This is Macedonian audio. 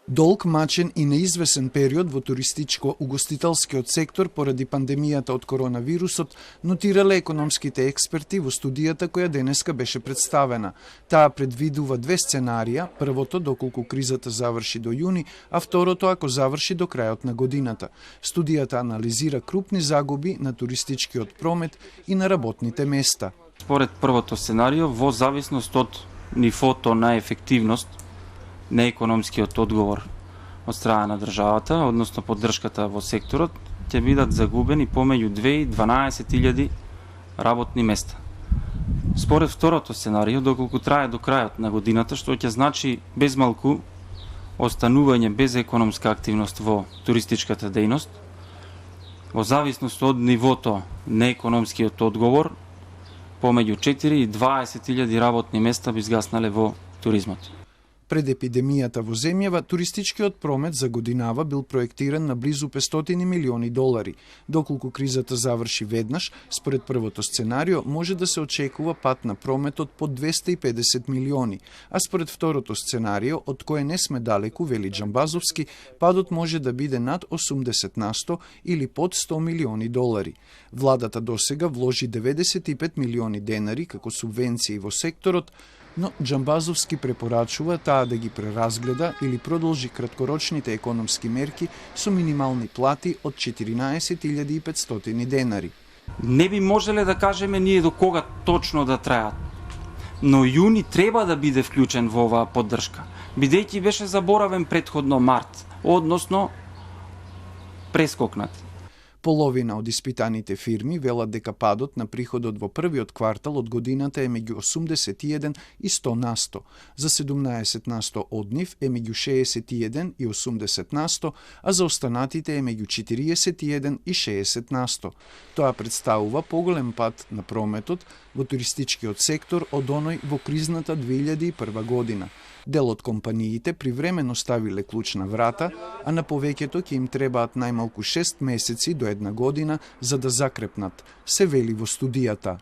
Долг, мачен и неизвесен период во туристичко-угостителскиот сектор поради пандемијата од коронавирусот нотирале економските експерти во студијата која денеска беше представена. Таа предвидува две сценарија, првото доколку кризата заврши до јуни, а второто ако заврши до крајот на годината. Студијата анализира крупни загуби на туристичкиот промет и на работните места. Според првото сценарио, во зависност од нивото на ефективност на економскиот одговор од страна на државата, односно поддршката во секторот, ќе бидат загубени помеѓу 2 и 12.000 работни места. Според второто сценарио, доколку трае до крајот на годината, што ќе значи безмалку останување без економска активност во туристичката дејност, во зависност од нивото на економскиот одговор, помеѓу 4 и 20.000 работни места би згаснале во туризмот. Пред епидемијата во земјава, туристичкиот промет за годинава бил проектиран на близу 500 милиони долари. Доколку кризата заврши веднаш, според првото сценарио, може да се очекува пат на прометот под 250 милиони, а според второто сценарио, од кое не сме далеку, вели Джамбазовски, падот може да биде над 80% или под 100 милиони долари. Владата досега вложи 95 милиони денари како субвенции во секторот, но Джамбазовски препорачува таа да ги преразгледа или продолжи краткорочните економски мерки со минимални плати од 14.500 денари. Не би можеле да кажеме ние до кога точно да трајат, но јуни треба да биде вклучен во оваа поддршка, бидејќи беше заборавен претходно март, односно прескокнат. Половина од испитаните фирми велат дека падот на приходот во првиот квартал од годината е меѓу 81 и 100%. За 17% од нив е меѓу 61 и 80%, а за останатите е меѓу 41 и 60%. Тоа представува поголем пад на прометот во туристичкиот сектор од оној во кризната 2001 година. Дел од компаниите привремено ставиле клуч на врата, а на повеќето ќе им требаат најмалку 6 месеци до 1 година за да закрепнат, се вели во студијата.